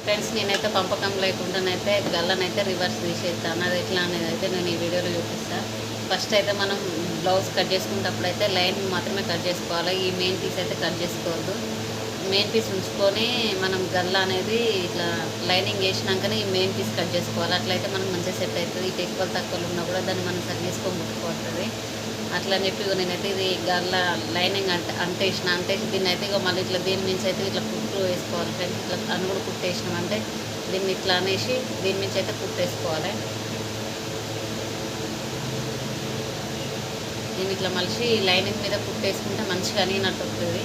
Friends, నేనైతే పంపకం లేకుండానైతే గల్లనైతే reverse తీసేస్తాను. అది ఎట్లా అనేది అయితే నేను ఈ వీడియోలో చూపిస్తాను. ఫస్ట్ అయితే మనం బ్లౌజ్ కట్ చేసుకునేటప్పుడు అయితే లైన్ మాత్రమే కట్ చేసుకోవాలి. ఈ మెయిన్ పీస్ అయితే కట్ చేసుకోవద్దు. మెయిన్ పీస్ ఉంచుకొని మనం గల్ల అనేది ఇట్లా లైనింగ్ వేసినాకనే ఈ మెయిన్ పీస్ కట్ చేసుకోవాలి. అట్లయితే మనకు మంచిగా సెట్ అవుతుంది. ఇటు ఎక్కువ తక్కువలు ఉన్నా కూడా దాన్ని మనం సరి చేసుకొని ముట్టుకోవస్తుంది. అట్లా అని చెప్పి నేనైతే ఇది గల్ల లైనింగ్ అంటేసి దీన్ని అయితే ఇక మళ్ళీ ఇట్లా దీని నుంచి అయితే ఇట్లా కుట్టు వేసుకోవాలి ఫ్రెండ్స్. ఇట్లా అని కూడా కుట్టేసినామంటే దీన్ని ఇట్లా అనేసి దీని నుంచి అయితే కుట్టేసుకోవాలి. దీన్ని ఇట్లా మలిసి లైనింగ్ మీద కుట్టేసుకుంటే మంచిగా అనిగినట్టు వస్తుంది.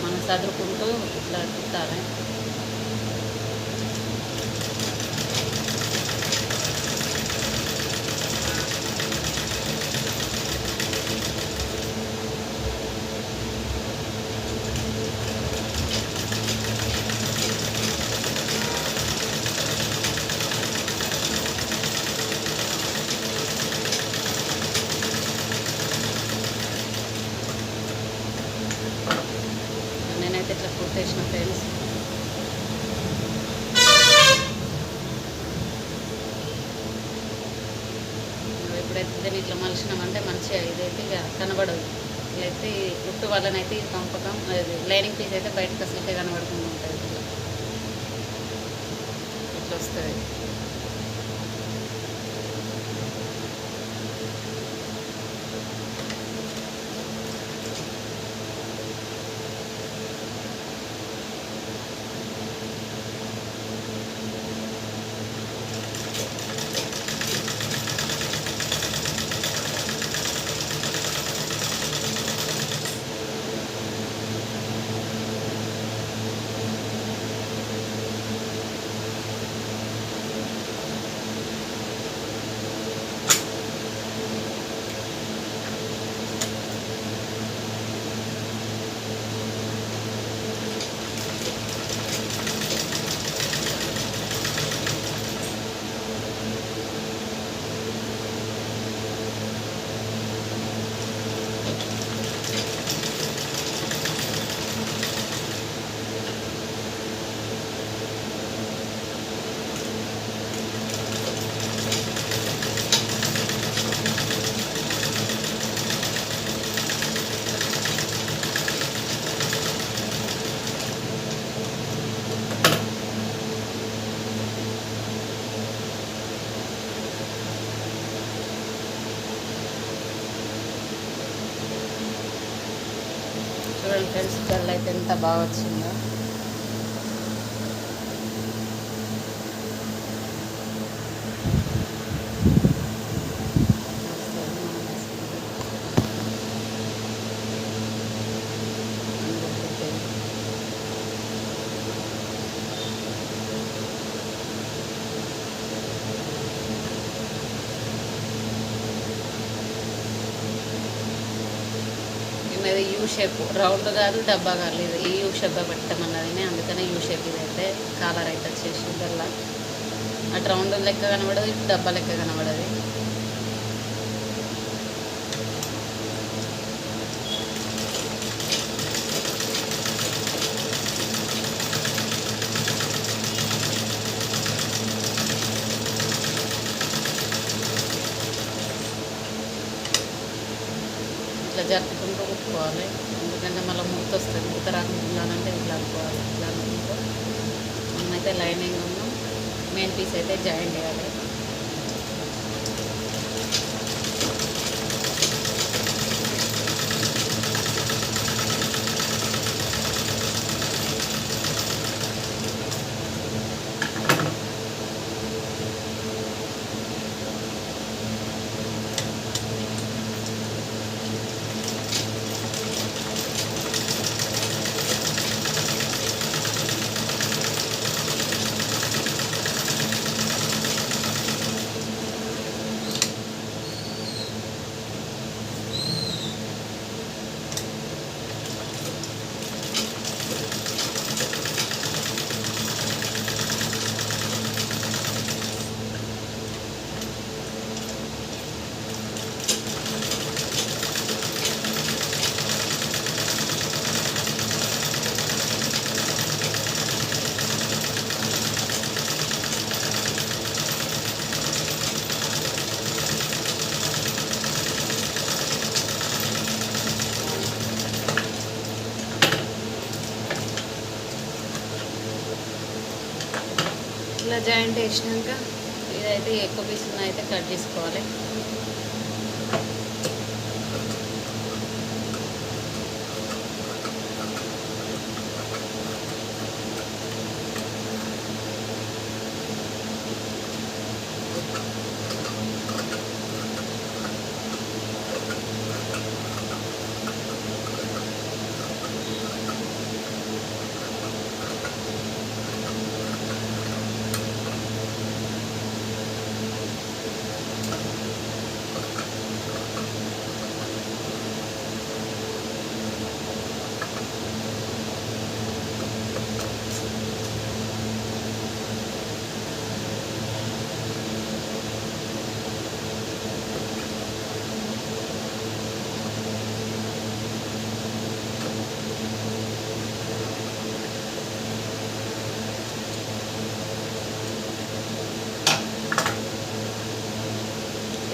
మనం చదువుకుంటూ ఇట్లా కుట్టాలి. నేనైతే ఇట్లా కుట్టేసిన ఫ్రెండ్స్. ఎప్పుడైతే దీన్ని ఇట్లా మలిచినామంటే మంచిగా ఇదైతే ఇక కనబడదు. ఇట్లయితే ఈ కుట్టు వల్లనైతే ఇది పంపకం లైనింగ్ పీస్ అయితే బయటకు అసలుకే కనబడుతుంది ఉంటుంది. ఇట్లా వస్తుంది. చూడండి ఫ్రెండ్స్, గల్ల అయితే ఎంత బాగా వచ్చిందో. ఇది యూ షేప్, రౌండ్ కాదు డబ్బా కాదు, ఇది ఈ యూ షేప్ పెట్టమన్నది. అందుకనే యూ షేప్ ఇదైతే కాలర్ అయితే వచ్చేసి గల్ల అటు రౌండ్ లెక్క కనబడదు, ఇటు డబ్బా లెక్క కనబడదు. ఇట్లా జరుపుకుంటూ కుట్టుకోవాలి. ఎందుకంటే మళ్ళీ మూత వస్తుంది. మూత రాకుండా అంటే ఇట్లా అనుకోవాలి. ఇట్లా అనుకుంటూ మనమైతే లైనింగ్ ఉన్నాం మెయిన్ పీస్ అయితే జాయిన్ చేయాలి. ఇట్లా జాయింట్ వేసినాక ఇదైతే ఎక్కువ పీసులు అయితే కట్ చేసుకోవాలి.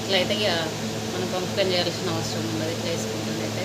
ఇట్లయితే ఇక మనం పంపకం చేయాల్సిన అవసరం ఉండదు. ఇట్లా వేసుకుంటుందైతే